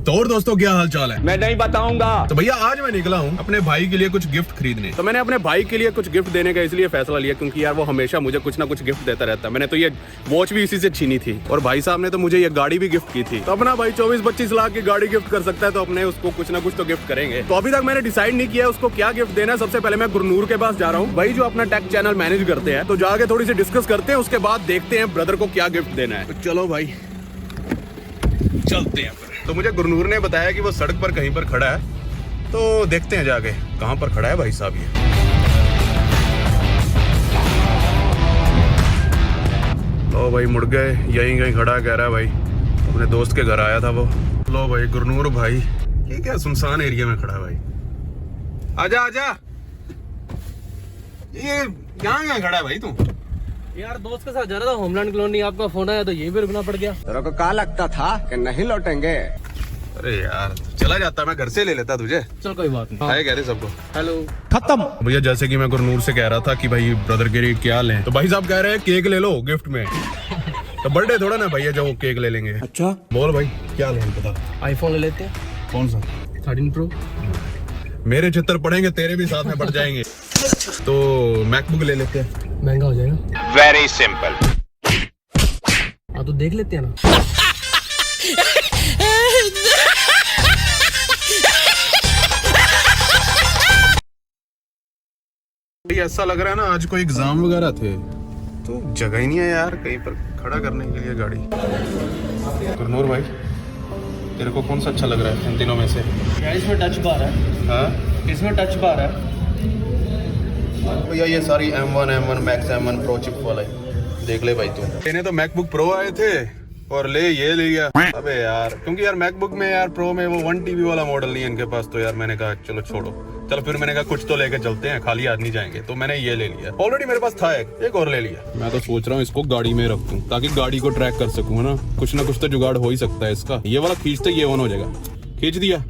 तो और दोस्तों क्या हाल चाल है? मैं नहीं बताऊंगा। तो भैया आज मैं निकला हूँ अपने भाई के लिए कुछ गिफ्ट खरीदने। तो मैंने अपने भाई के लिए कुछ गिफ्ट देने का इसलिए फैसला लिया क्योंकि यार वो हमेशा मुझे कुछ ना कुछ गिफ्ट देता रहता है। मैंने तो ये वॉच भी इसी से छीनी थी और भाई साहब ने तो मुझे ये गाड़ी भी गिफ्ट की थी। तो अपना भाई 24-25 लाख की गाड़ी गिफ्ट कर सकता है तो अपने उसको कुछ ना कुछ तो गिफ्ट करेंगे। तो अभी तक मैंने डिसाइड नहीं किया उसको क्या गिफ्ट देना है। सबसे पहले मैं गुरनूर के पास जा रहा हूँ, भाई जो अपना टेक चैनल मैनेज करते हैं। तो जाके थोड़ी सी डिस्कस करते हैं, उसके बाद देखते हैं ब्रदर को क्या गिफ्ट देना है। तो चलो भाई चलते हैं। तो मुझे गुरनूर ने बताया कि वो सड़क पर कहीं पर खड़ा है, तो देखते हैं जाके कहाँ पर खड़ा है भाई साहब ये। लो भाई मुड़ गए, यहीं कहीं खड़ा कह रहा है भाई, अपने दोस्त के घर आया था वो। लो भाई गुरनूर भाई, ये क्या सुनसान एरिया में खड़ा है भाई। आजा आजा, ये यहाँ खड़ा है भाई तू? यार दोस्त के साथ जा रहा था होमलैंड कॉलोनी, आपका फोन आया तो यहीं पे रुकना पड़ गया। तेरे को क्या लगता था कि नहीं लौटेंगे? अरे यार चला जाता, मैं घर से ले लेता तुझे। चल कोई बात नहीं। हाय कह रहे सबको हेलो। खत्म। भैया जैसे कि मैं गुरनूर से कह रहा था कि भाई ब्रदर के लिए क्या लें, तो भाई साहब कह रहे हैं केक ले लो गिफ्ट में। तो बर्थडे थोड़ा ना भैया जो केक ले लेंगे। अच्छा बोल भाई क्या लें बता। आईफोन ले लेते हैं। कौन सा? 13 प्रो। मेरे चित्र पड़ेंगे तेरे भी साथ में पड़ जाएंगे। तो मैकबुक ले लेते हैं। महंगा हो जाएगा। Very simple. हाँ तो देख लेते हैं ना। ऐसा लग रहा है ना आज कोई एग्जाम वगैरह थे, तो जगह ही नहीं है यार कहीं पर खड़ा करने के लिए गाड़ी। गुरनूर भाई तेरे को कौन सा अच्छा लग रहा है इन तीनों में से? यार इसमें टच बार है। हाँ इसमें टच बार है भैया, ये सारी M1 max M1 pro chip वाला है, देख ले भाई तू। मैंने तो मैकबुक प्रो आए थे और ये ले लिया। अबे यार क्योंकि यार मैकबुक में यार प्रो में वो 1 TB वाला मॉडल नहीं है इनके पास, तो यार मैंने कहा चलो छोड़ो। चल फिर मैंने कहा कुछ तो लेके चलते हैं, खाली हाथ नहीं जाएंगे। तो मैंने ये ले लिया, ऑलरेडी मेरे पास था एक और ले लिया। मैं तो सोच रहा हूँ इसको गाड़ी में रख दूं ताकि गाड़ी को ट्रैक कर सकूं, है ना। कुछ ना कुछ तो जुगाड़ हो ही सकता है इसका। ये वाला खींचते ये ऑन हो जाएगा। खींच दिया,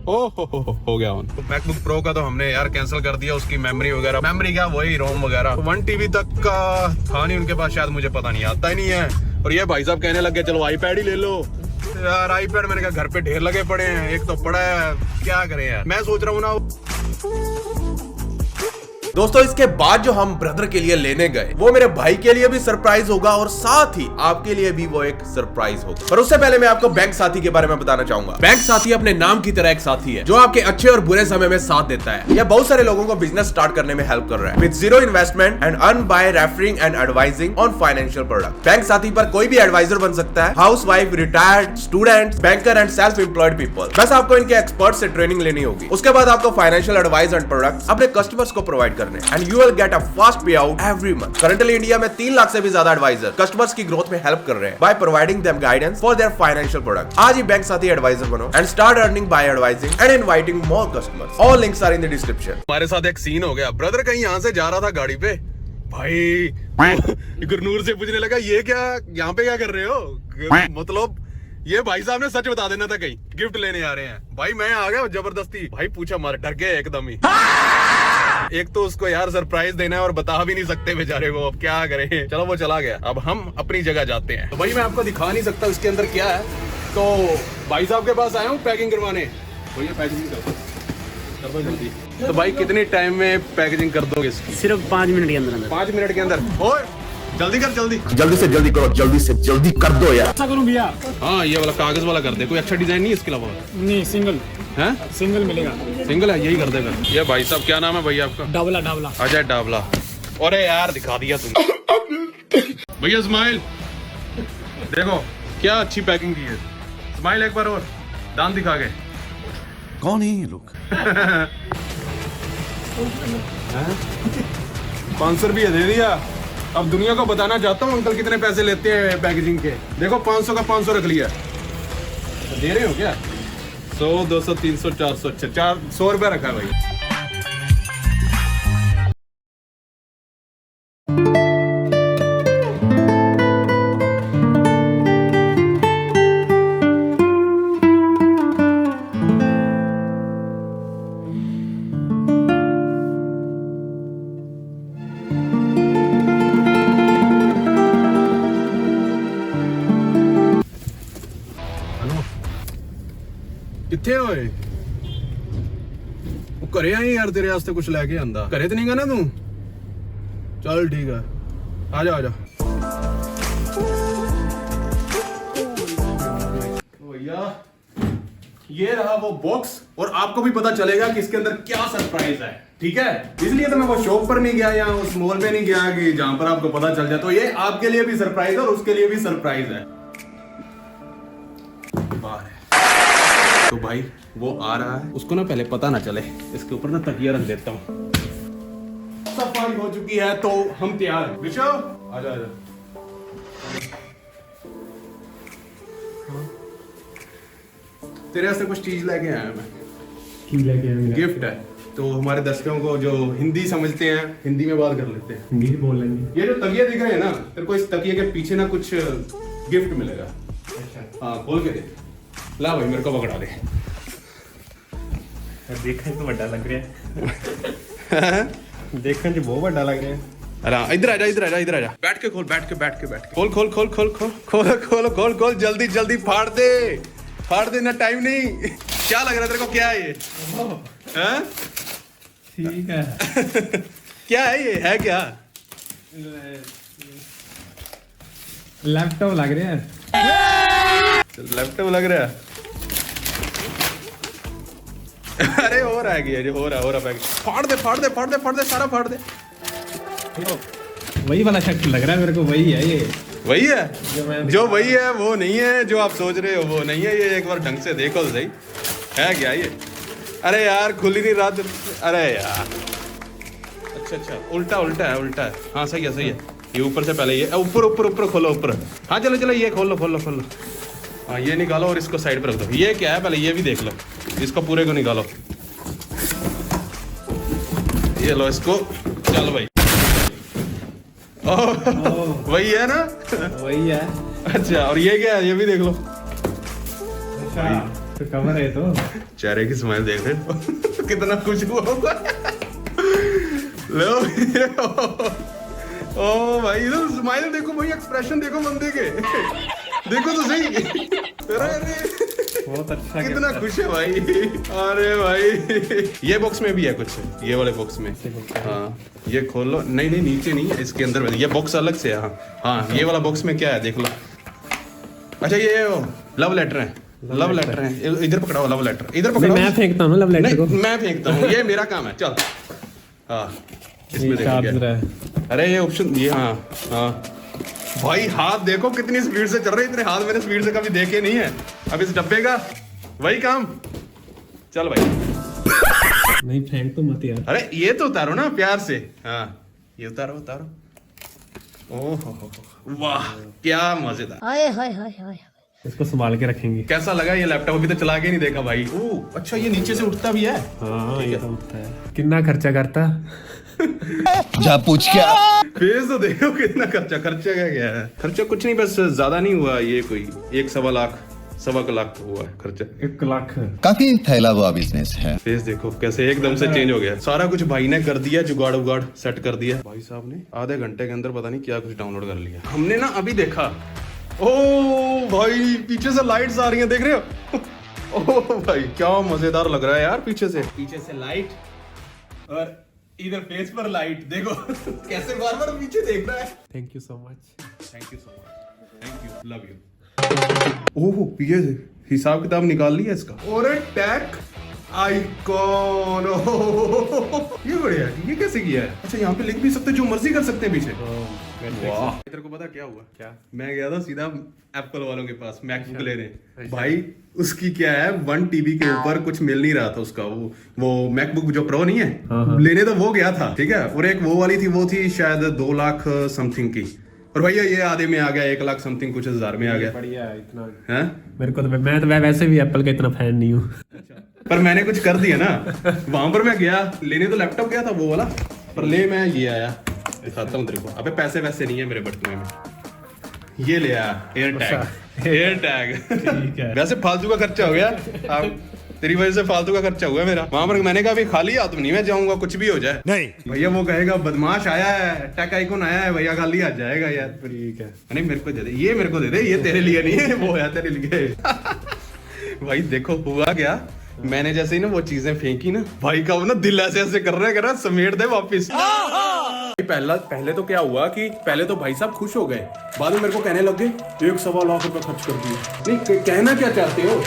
हो गया ऑन। तो मैकबुक प्रो का तो हमने यार कैंसिल कर दिया, उसकी मेमोरी वगैरह, मेमोरी क्या वही रोम वगैरह 1 TB तक का था नहीं उनके पास, शायद मुझे पता नहीं, आता ही नहीं है। और ये भाई साहब कहने लग गए चलो आईपैड ही ले लो। यार आईपैड मैंने कहा घर पे ढेर लगे पड़े हैं, एक तो पड़ा है, क्या करें यार। मैं सोच रहा हूँ ना दोस्तों, इसके बाद जो हम ब्रदर के लिए लेने गए वो मेरे भाई के लिए भी सरप्राइज होगा और साथ ही आपके लिए भी वो एक सरप्राइज होगा। पर उससे पहले मैं आपको बैंक साथी के बारे में बताना चाहूंगा। बैंक साथी अपने नाम की तरह एक साथी है जो आपके अच्छे और बुरे समय में साथ देता है। यह बहुत सारे लोगों को बिजनेस स्टार्ट करने में हेल्प कर रहा है with 0 investment and earn by referring and advising on financial product. Bank साथी पर कोई भी एडवाइजर बन सकता है, house wife, retired, student, banker and self employed people. बस आपको इनके एक्सपर्ट से ट्रेनिंग लेनी होगी। उसके बाद आपको फाइनेंशियल एडवाइस एंड प्रोडक्ट अपने कस्टमर्स को प्रोवाइड करने and you will get a fast payout every month. Currently India में 3 लाख से भी ज्यादा एडवाइजर कस्टमर्स की ग्रोथ में हेल्प कर रहे हैं by providing them guidance for their financial product. आज ही बैंक साथी एडवाइजर बनो and start earning by advising and inviting more customers. All links are in the description. हमारे साथ एक सीन हो गया। ब्रदर कहीं यहाँ से जा रहा था गाड़ी पे, भाई गुरनूर से पूछने लगा ये क्या यहाँ पे क्या कर रहे हो? मतलब ये भाई साहब ने सच बता देना था कहीं गिफ्ट लेने आ रहे हैं। भाई मैं आ गया जबरदस्ती, भाई पूछा मार डर गए एकदम ही। एक तो उसको यार सरप्राइज देना है और बता भी नहीं सकते बेचारे को, अब क्या करें। चलो वो चला गया, अब हम अपनी जगह जाते हैं। तो भाई मैं आपको दिखा नहीं सकता इसके अंदर क्या है, तो भाई साहब के पास आया हूँ पैकिंग करवाने। भैया पैकिंग कर दो जल्दी। तो भाई कितने टाइम में पैकेजिंग कर दोगे इसकी? सिर्फ 5 मिनट के अंदर। 5 मिनट के अंदर? और जल्दी कर, जल्दी से जल्दी करो, जल्दी से जल्दी कर दो यार। ऐसा करूं भैया? हाँ ये वाला कागज वाला कर दे। कोई अच्छा डिजाइन नहीं है इसके अलावा? नहीं, सिंगल है, सिंगल मिलेगा। सिंगल है, यही कर दे फिर। ये भाई साहब क्या नाम है भैया आपका? डावला। अजय डावला। अरे यार दिखा दिया तुमने। भैया स्माइल देखो क्या अच्छी पैकिंग की है। स्माइल एक बार और, दांत दिखा के। कौन है ये लोग? 500 रुपये दे दिया। अब दुनिया को बताना चाहता हूँ अंकल कितने पैसे लेते हैं पैकेजिंग के। देखो 500 का 500 रख लिया। तो दे रहे हो क्या? 100, 200, 300, 400, अच्छा 400 रुपया रखा है भाई। किथे होए ਉਹ ਘਰੇ ਆਈ ਯਾਰ ਤੇਰੇ ਵਾਸਤੇ ਕੁਝ ਲੈ ਕੇ ਆਂਦਾ ਘਰੇ ਤੇ ਨਹੀਂਗਾ ਨਾ ਤੂੰ ਚੱਲ ਠੀਕ ਆ ਆ ਜਾ भैया ये रहा वो बॉक्स और आपको भी पता चलेगा कि इसके अंदर क्या सरप्राइज है ठीक है इसलिए तो मैं वो शॉप पर नहीं गया या उस मॉल में नहीं गया कि जहां पर आपको पता चल जाए तो ये आपके लिए भी सरप्राइज है और उसके लिए भी सरप्राइज है तो भाई वो आ रहा है उसको ना पहले पता ना चले इसके ऊपर ना तकिया रख देता हूँ सफाई हो चुकी है तो हम तैयार हैं विशव आजा तेरे वास्ते कुछ चीज लेके आया मैं गिफ्ट है तो हमारे दर्शकों को जो हिंदी समझते हैं हिंदी में बात कर लेते हैं हिंदी बोल लेंगे। ये जो तकिया दिख रहे हैं ना तेरे को इस तकिए के पीछे ना कुछ गिफ्ट मिलेगा अच्छा हाँ खोल के दे ला भाई मेरे को पकड़ा दे देखने तो बड़ा लग रहा है देखने से बहुत बड़ा लग रहा है अरे इधर आजा बैठ के खोल खोल जल्दी फाड़ दे ना टाइम नहीं क्या लग रहा है तेरे को क्या है ये हैं ठीक है क्या है ये है क्या लैपटॉप लग रहा है लैपटॉप लग रहा है अरे हो रहा है ये हो रहा है फाड़ दे सारा फाड़ दे वही वाला शर्ट लग रहा है मेरे को वही है ये वही है जो वही है वो नहीं है जो आप सोच रहे हो वो नहीं है ये एक बार ढंग से देखो तो सही है क्या ये अरे यार खुल ही नहीं रहा अरे यार अच्छा उल्टा है हाँ सही है ये ऊपर से पहले ये ऊपर खोलो ऊपर हाँ चलो ये खोल लो हाँ ये निकालो और इसको साइड पर रख दो ये क्या है पहले ये भी देख लो इसको पूरे को निकालो ये लो इसको चल भाई वही है ना वही है अच्छा और ये क्या है ये भी देख लो अच्छा तो कवर है तो चेहरे की स्माइल देख रहे हो कितना खुश हुआ होगा लो ओ भाई तो स्माइल देखो भाई एक्सप्रेशन देखो बंदे के देखो तो सही अरे बहुत अच्छा कितना खुश है भाई अरे भाई ये बॉक्स में भी है कुछ ये वाले बॉक्स में हाँ ये खोल लो नहीं नीचे नहीं है इसके अंदर ये बॉक्स अलग से है हाँ ये वाला बॉक्स में क्या है देख लो अच्छा ये लव लेटर है इधर पकड़ाओ लव लेटर इधर पकड़ाओ मैं फेंकता हूँ लव लेटर को मैं फेंकता हूँ ये मेरा काम है चल हाँ इसमें देखो अरे ये ऑप्शन ये हाँ भाई हाथ देखो कितनी स्पीड से चल रहे इतने हाथ मैंने स्पीड से कभी देखे नहीं है अब इस डब्बे का वही काम चल भाई नहीं फेंक तो मत यार अरे ये तो उतारो ना प्यार से हाँ ये उतारो ओहो वाह क्या मजेदार हाय हाय हाय हाय इसको संभाल के रखेंगे कैसा लगा ये लैपटॉप अभी तो चला के नहीं देखा भाई ओह अच्छा ये नीचे से उठता भी है हाँ ये तो उठता है कितना खर्चा करता जा पूछ क्या फेस तो देखो कितना खर्चा क्या है खर्चा कुछ नहीं बस ज्यादा नहीं हुआ ये कोई 1.25 लाख हुआ है खर्चा 1 लाख काफी फैला हुआ बिजनेस है फेस देखो कैसे एकदम से चेंज हो गया सारा कुछ भाई ने कर दिया जुगाड़ सेट कर दिया भाई साहब ने आधे घंटे के अंदर पता नहीं क्या कुछ डाउनलोड कर लिया हमने ना अभी देखा ओ भाई पीछे से लाइट्स आ रही हैं देख रहे हो ओ भाई क्या मजेदार लग रहा है यार पीछे से लाइट और इधर फेस पर लाइट देखो कैसे बार पीछे देख रहा है thank you so much thank you love you oh ये हिसाब किताब निकाल लिया इसका और टैग आइकॉन ये बढ़िया है ये कैसे किया है अच्छा यहाँ पे लिख भी सकते जो मर्जी कर सकते हैं पीछे वाह तेरे को पता क्या हुआ क्या मैं गया था सीधा एप्पल वालों के पास मैकबुक लेने भाई उसकी क्या है 1 TB के ऊपर कुछ मिल नहीं रहा था उसका वो मैकबुक जो प्रो नहीं है लेने तो वो गया था ठीक है और एक वो वाली थी वो थी शायद 2 लाख समथिंग की और भैया ये आधे में आ गया 1 लाख समथिंग कुछ हजार में आ गया बढ़िया इतना है मेरे को तो मैं वैसे भी एप्पल का इतना फैन नहीं हूँ पर मैंने कुछ कर दिया ना वहां पर मैं गया लेने तो लैपटॉप गया था वो वाला पर ले मैं ये आया दिखाता हूँ तेरे को अबे पैसे वैसे नहीं है मेरे बटुए में ये ले आया एयर टैग ठीक है वैसे फालतू का खर्चा हो गया अब तेरी वजह से फालतू का खर्चा हुआ मेरा वहां पर मैंने कहा खाली हाथ नहीं मैं जाऊंगा कुछ भी हो जाए नहीं भैया वो कहेगा बदमाश आया है टैग आइकॉन आया है भैया खाली हाथ जाएगा यार ठीक है नहीं मेरे को दे दे ये मेरे को दे दे ये तेरे लिए नहीं है वो है तेरे लिए भाई देखो हुआ क्या, मैंने जैसे ही ना वो चीजें फेंकी ना, भाई का वो ना दिल ऐसे ऐसे कर रहा है समेट दे वापिस। पहले तो क्या हुआ कि पहले तो भाई साहब खुश हो गए, बाद में मेरे को कहने लग गए 1.25 लाख रुपए खर्च कर दिए। नहीं कहना क्या चाहते हो?